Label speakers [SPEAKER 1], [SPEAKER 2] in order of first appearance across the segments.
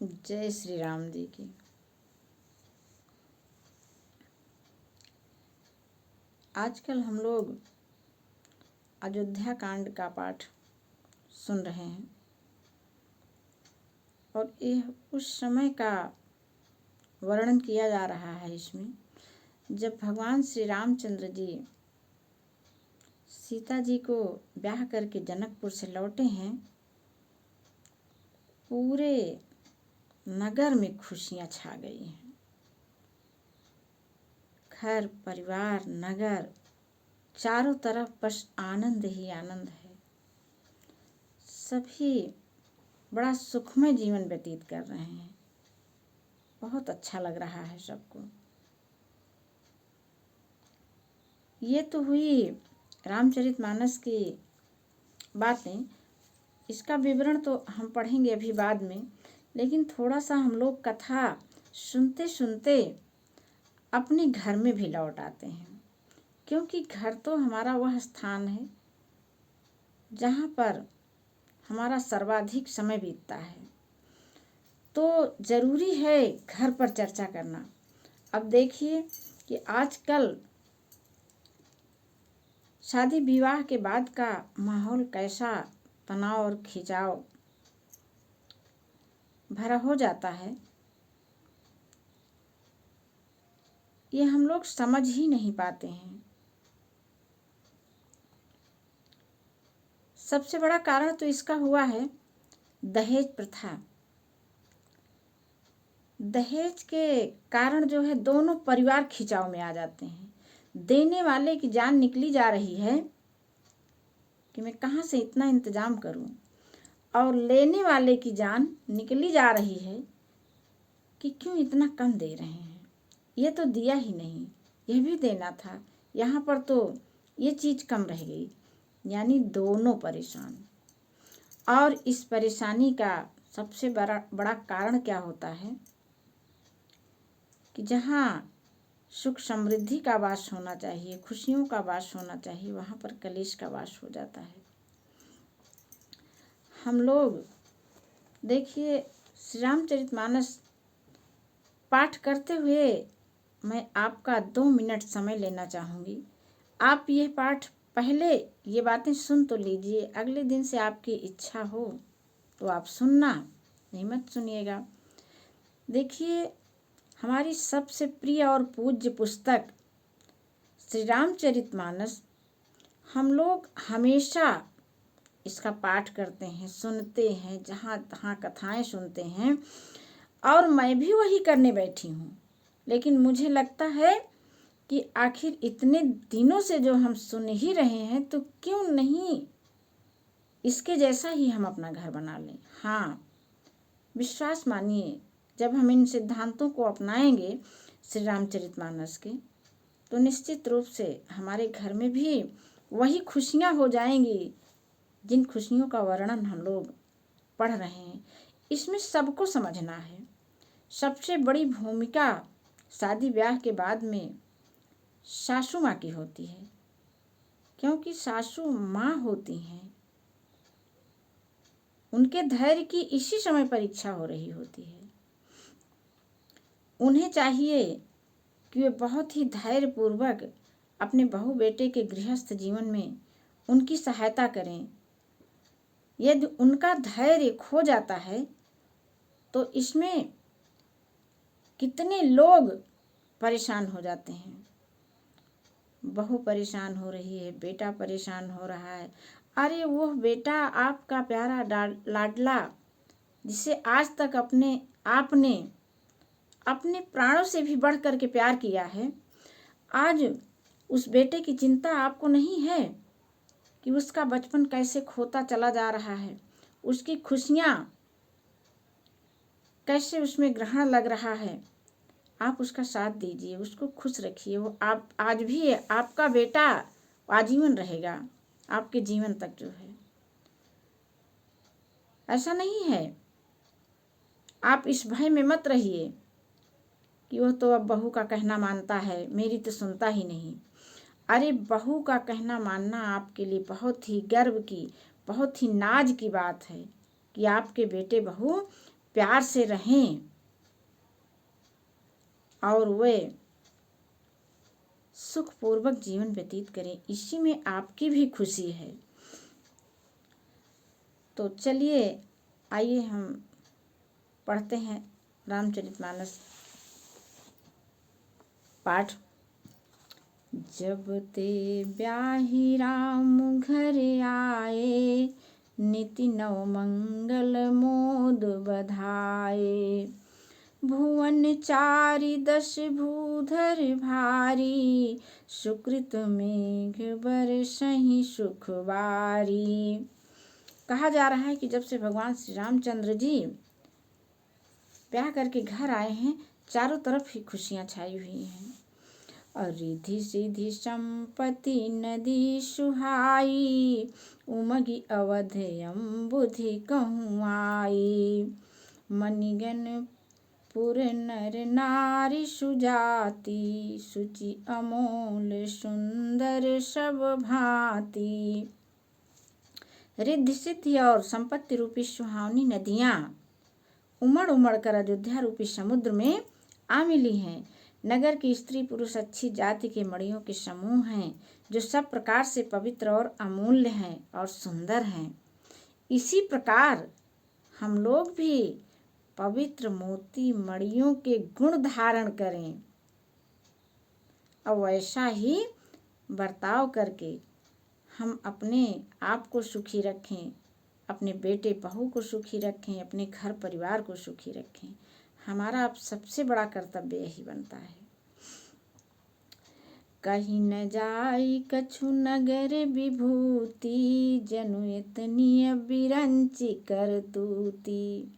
[SPEAKER 1] जय श्री राम जी की। आजकल हम लोग अयोध्या कांड का पाठ सुन रहे हैं और यह उस समय का वर्णन किया जा रहा है इसमें, जब भगवान श्री रामचंद्र जी सीता जी को ब्याह करके जनकपुर से लौटे हैं। पूरे नगर में खुशियां छा गई हैं। घर परिवार नगर चारों तरफ बस आनंद ही आनंद है। सभी बड़ा सुखमय जीवन व्यतीत कर रहे हैं। बहुत अच्छा लग रहा है सबको। ये तो हुई रामचरितमानस की बातें। इसका विवरण तो हम पढ़ेंगे अभी बाद में, लेकिन थोड़ा सा हम लोग कथा सुनते सुनते अपने घर में भी लौट आते हैं, क्योंकि घर तो हमारा वह स्थान है जहाँ पर हमारा सर्वाधिक समय बीतता है। तो ज़रूरी है घर पर चर्चा करना। अब देखिए कि आजकल शादी विवाह के बाद का माहौल कैसा तनाव और खिंचाव भरा हो जाता है, ये हम लोग समझ ही नहीं पाते हैं। सबसे बड़ा कारण तो इसका हुआ है दहेज प्रथा। दहेज के कारण जो है दोनों परिवार खिंचाव में आ जाते हैं। देने वाले की जान निकली जा रही है कि मैं कहाँ से इतना इंतजाम करूं, और लेने वाले की जान निकली जा रही है कि क्यों इतना कम दे रहे हैं। ये तो दिया ही नहीं, यह भी देना था, यहाँ पर तो ये चीज़ कम रह गई। यानी दोनों परेशान। और इस परेशानी का सबसे बड़ा कारण क्या होता है कि जहाँ सुख समृद्धि का वास होना चाहिए, खुशियों का वास होना चाहिए, वहाँ पर कलेश का वास हो जाता है। हम लोग देखिए श्री रामचरितमानस पाठ करते हुए मैं आपका 2 मिनट समय लेना चाहूँगी। आप ये पाठ पहले ये बातें सुन तो लीजिए, अगले दिन से आपकी इच्छा हो तो आप सुनना, नहीं मत सुनिएगा। देखिए हमारी सबसे प्रिय और पूज्य पुस्तक श्री रामचरितमानस, हम लोग हमेशा इसका पाठ करते हैं, सुनते हैं, जहाँ तहाँ कथाएं सुनते हैं, और मैं भी वही करने बैठी हूँ। लेकिन मुझे लगता है कि आखिर इतने दिनों से जो हम सुन ही रहे हैं, तो क्यों नहीं इसके जैसा ही हम अपना घर बना लें। हाँ, विश्वास मानिए, जब हम इन सिद्धांतों को अपनाएंगे श्री रामचरितमानस के, तो निश्चित रूप से हमारे घर में भी वही खुशियाँ हो जाएंगी जिन खुशियों का वर्णन हम लोग पढ़ रहे हैं। इसमें सबको समझना है। सबसे बड़ी भूमिका शादी ब्याह के बाद में सासू माँ की होती है, क्योंकि सासू माँ होती हैं। उनके धैर्य की इसी समय परीक्षा हो रही होती है। उन्हें चाहिए कि वे बहुत ही धैर्यपूर्वक अपने बहू बेटे के गृहस्थ जीवन में उनकी सहायता करें। यदि उनका धैर्य खो जाता है तो इसमें कितने लोग परेशान हो जाते हैं। बहू परेशान हो रही है, बेटा परेशान हो रहा है। अरे वो बेटा आपका प्यारा लाडला, जिसे आज तक आपने अपने प्राणों से भी बढ़ कर के प्यार किया है, आज उस बेटे की चिंता आपको नहीं है कि उसका बचपन कैसे खोता चला जा रहा है, उसकी खुशियाँ कैसे उसमें ग्रहण लग रहा है। आप उसका साथ दीजिए, उसको खुश रखिए। वो आप आज भी आपका बेटा आजीवन रहेगा, आपके जीवन तक जो है। ऐसा नहीं है, आप इस भय में मत रहिए कि वो तो अब बहू का कहना मानता है, मेरी तो सुनता ही नहीं। अरे बहू का कहना मानना आपके लिए बहुत ही गर्व की, बहुत ही नाज की बात है कि आपके बेटे बहू प्यार से रहें और वे सुखपूर्वक जीवन व्यतीत करें, इसी में आपकी भी खुशी है। तो चलिए आइए हम पढ़ते हैं रामचरितमानस पाठ। जब ते ब्याही राम घर आए, निति नव मंगल मोद बधाए। भुवन चारि दश भूधर भारी, सुकृत मेघ बरसहि सुख बारी। कहा जा रहा है कि जब से भगवान श्री रामचंद्र जी ब्याह करके घर आए हैं, चारों तरफ ही खुशियां छाई हुई हैं। और रिधि सिधि संपत्ति नदी सुहाई, उमगी अवध अम्बुधि कहूँ आई। मणिगण पुर नर नारी सुजाति, सुचि अमोल सुंदर सब भांति। रिद्धि सिद्धि और संपत्ति रूपी सुहावनी नदियां उमड़ उमड़ कर अयोध्या रूपी समुद्र में आ मिली हैं। नगर की स्त्री पुरुष अच्छी जाति के मणियों के समूह हैं, जो सब प्रकार से पवित्र और अमूल्य हैं और सुंदर हैं। इसी प्रकार हम लोग भी पवित्र मोती मणियों के गुण धारण करें और वैसा ही बर्ताव करके हम अपने आप को सुखी रखें, अपने बेटे बहू को सुखी रखें, अपने घर परिवार को सुखी रखें। हमारा अब सबसे बड़ा कर्तव्य यही बनता है। कहीं न जाई कछु नगर विभूति, जनु इतनी बिरंची करतूती।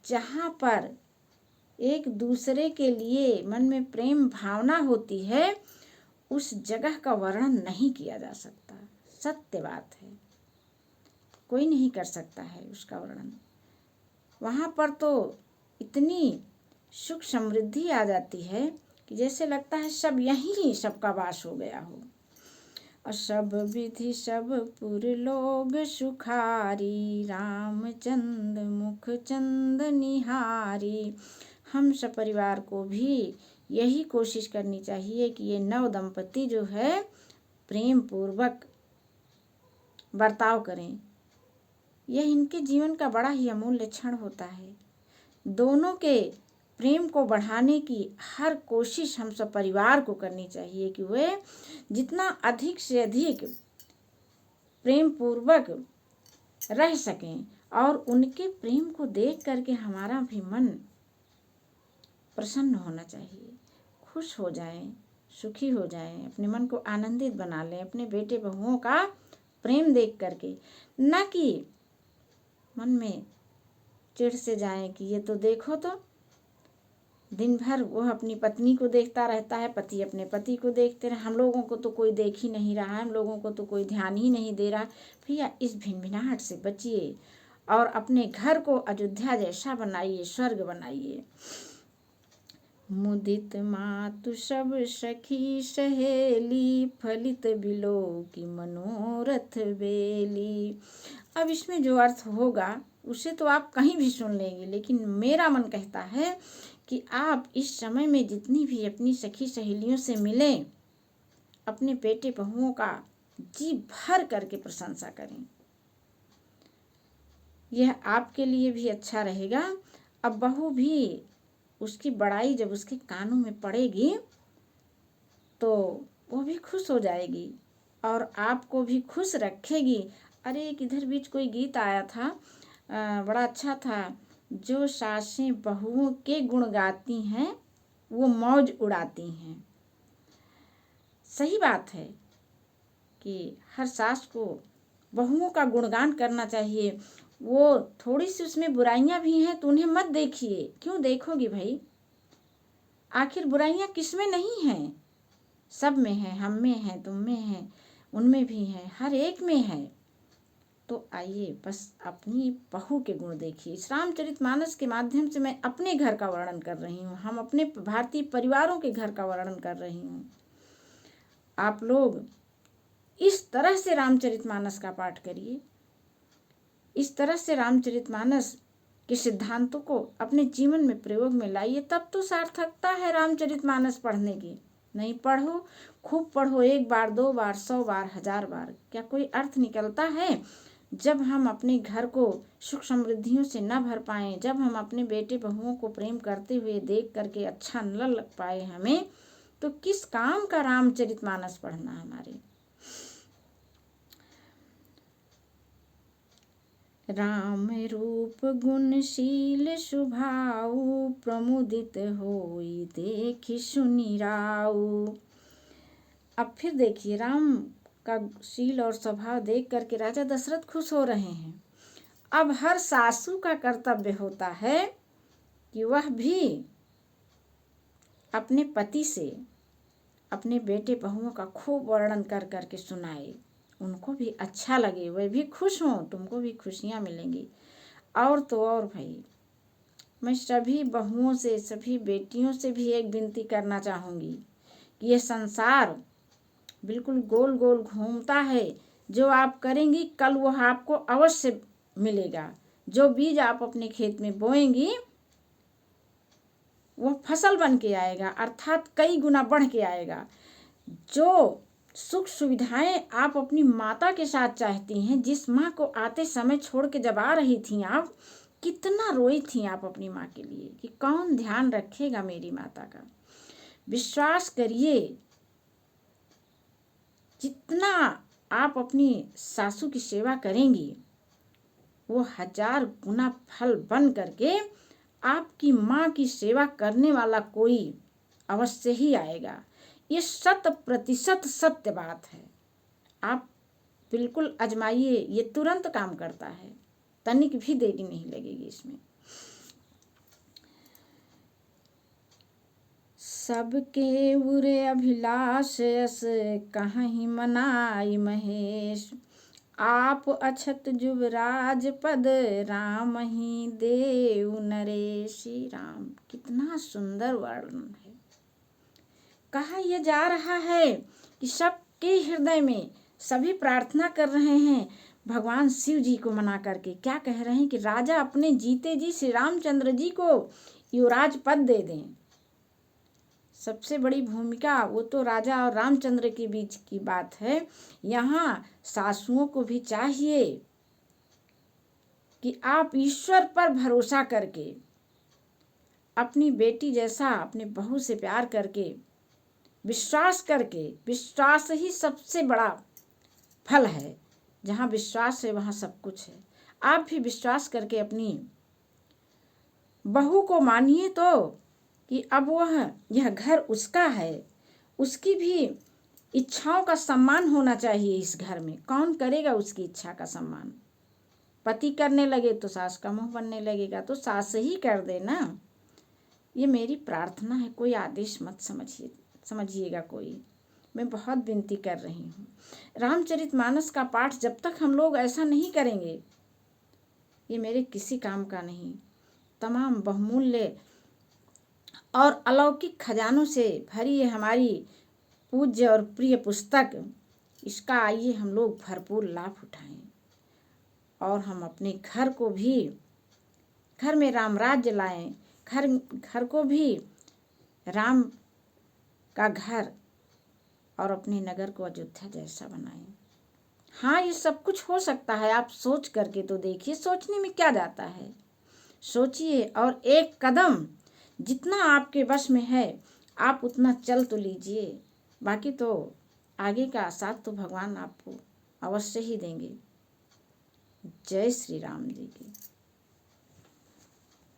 [SPEAKER 1] जहाँ पर एक दूसरे के लिए मन में प्रेम भावना होती है, उस जगह का वर्णन नहीं किया जा सकता। सत्य बात है, कोई नहीं कर सकता है उसका वर्णन। वहाँ पर तो इतनी सुख समृद्धि आ जाती है कि जैसे लगता है सब यहीं ही सबका वास हो गया हो। और सब विधि सब पुर लोग सुखारी, रामचंद्र मुख चंद निहारी। हम सब परिवार को भी यही कोशिश करनी चाहिए कि ये नव दंपति जो है प्रेम पूर्वक बर्ताव करें। यह इनके जीवन का बड़ा ही अमूल्य क्षण होता है। दोनों के प्रेम को बढ़ाने की हर कोशिश हम सब परिवार को करनी चाहिए कि वे जितना अधिक से अधिक प्रेम पूर्वक रह सकें और उनके प्रेम को देख करके हमारा भी मन प्रसन्न होना चाहिए, खुश हो जाएं, सुखी हो जाएं, अपने मन को आनंदित बना लें अपने बेटे बहुओं का प्रेम देख करके। न कि मन में चिढ़ से जाएं कि ये तो देखो तो दिन भर वह अपनी पत्नी को देखता रहता है, पति अपने पति को देखते रहे, हम लोगों को तो कोई देख ही नहीं रहा है, हम लोगों को तो कोई ध्यान ही नहीं दे रहा। भैया इस भिनभिनाहट से बचिए और अपने घर को अयोध्या जैसा बनाइए, स्वर्ग बनाइए। मुदित मातु सब सखी सहेली, फलित बिलो की मनोरथ बेली। अब इसमें जो अर्थ होगा उसे तो आप कहीं भी सुन लेंगे, लेकिन मेरा मन कहता है कि आप इस समय में जितनी भी अपनी सखी सहेलियों से मिलें, अपने बेटे बहुओं का जी भर करके प्रशंसा करें। यह आपके लिए भी अच्छा रहेगा। अब बहू भी उसकी बड़ाई जब उसके कानों में पड़ेगी तो वो भी खुश हो जाएगी और आपको भी खुश रखेगी। अरे किधर बीच कोई गीत आया था, बड़ा अच्छा था। जो सासें बहुओं के गुण गाती हैं, वो मौज उड़ाती हैं। सही बात है कि हर सास को बहुओं का गुणगान करना चाहिए। वो थोड़ी सी उसमें बुराइयां भी हैं तो उन्हें मत देखिए। क्यों देखोगी भाई? आखिर बुराइयां किसमें नहीं हैं? सब में है, हम में है, तुम में है, उनमें भी है, हर एक में है। तो आइए बस अपनी बहू के गुण देखिए। इस रामचरितमानस के माध्यम से मैं अपने घर का वर्णन कर रही हूँ, हम अपने भारतीय परिवारों के घर का वर्णन कर रही हूँ। आप लोग इस तरह से रामचरितमानस का पाठ करिए, इस तरह से रामचरितमानस के सिद्धांतों को अपने जीवन में प्रयोग में लाइए, तब तो सार्थकता है रामचरितमानस पढ़ने की। नहीं पढ़ो, खूब पढ़ो, 1 बार 2 बार 100 बार 1000 बार, क्या कोई अर्थ निकलता है? जब हम अपने घर को सुख समृद्धियों से न भर पाए, जब हम अपने बेटे बहुओं को प्रेम करते हुए देख करके अच्छा न लग पाए हमें, तो किस काम का रामचरितमानस पढ़ना हमारे। राम रूप गुणशील स्वभाव, प्रमुदित होई देखि सुनि राऊ। अब फिर देखिए, राम का शील और स्वभाव देख करके राजा दशरथ खुश हो रहे हैं। अब हर सासू का कर्तव्य होता है कि वह भी अपने पति से अपने बेटे बहुओं का खूब वर्णन कर करके सुनाए, उनको भी अच्छा लगे, वे भी खुश हों, तुमको भी खुशियाँ मिलेंगी। और तो और भाई, मैं सभी बहुओं से, सभी बेटियों से भी एक विनती करना चाहूँगी कि ये संसार बिल्कुल गोल गोल घूमता है। जो आप करेंगी कल वो आपको अवश्य मिलेगा। जो बीज आप अपने खेत में बोएंगी वो फसल बन के आएगा, अर्थात कई गुना बढ़ के आएगा। जो सुख सुविधाएं आप अपनी माता के साथ चाहती हैं, जिस माँ को आते समय छोड़ के जब आ रही थी आप, कितना रोई थी आप अपनी माँ के लिए कि कौन ध्यान रखेगा मेरी माता का। विश्वास करिए, जितना आप अपनी सासू की सेवा करेंगी वो 1000 गुना फल बन करके आपकी माँ की सेवा करने वाला कोई अवश्य ही आएगा। ये 100% सत्य बात है। आप बिल्कुल आजमाइए, ये तुरंत काम करता है, तनिक भी देरी नहीं लगेगी इसमें। सबके उरे अभिलाष यस, कहीं मनाई महेश। आप अछत जुबराज पद, राम ही देव नरेश। राम, कितना सुंदर वर्णन है। कहा यह जा रहा है कि सबके हृदय में सभी प्रार्थना कर रहे हैं भगवान शिव जी को मना करके। क्या कह रहे हैं कि राजा अपने जीते जी श्री रामचंद्र जी को युवराज पद दे दें। सबसे बड़ी भूमिका वो तो राजा और रामचंद्र के बीच की बात है। यहाँ सासुओं को भी चाहिए कि आप ईश्वर पर भरोसा करके, अपनी बेटी जैसा अपने बहू से प्यार करके, विश्वास करके, विश्वास ही सबसे बड़ा फल है। जहाँ विश्वास है वहाँ सब कुछ है। आप भी विश्वास करके अपनी बहू को मानिए तो कि अब वह यह घर उसका है, उसकी भी इच्छाओं का सम्मान होना चाहिए इस घर में। कौन करेगा उसकी इच्छा का सम्मान? पति करने लगे तो सास का मुंह बनने लगेगा, तो सास ही कर दे ना। ये मेरी प्रार्थना है, कोई आदेश मत समझिएगा कोई। मैं बहुत विनती कर रही हूँ। रामचरितमानस का पाठ जब तक हम लोग ऐसा नहीं करेंगे, ये मेरे किसी काम का नहीं। तमाम बहुमूल्य और अलौकिक खजानों से भरी है हमारी पूज्य और प्रिय पुस्तक। इसका आइए हम लोग भरपूर लाभ उठाएं और हम अपने घर को भी, घर में राम राज्य लाएं, घर को भी राम का घर और अपने नगर को अयोध्या जैसा बनाएं। हाँ, ये सब कुछ हो सकता है। आप सोच करके तो देखिए, सोचने में क्या जाता है। सोचिए और एक कदम जितना आपके वश में है आप उतना चल तो लीजिए। बाकी तो आगे का साथ तो भगवान आपको अवश्य ही देंगे। जय श्री राम जी की।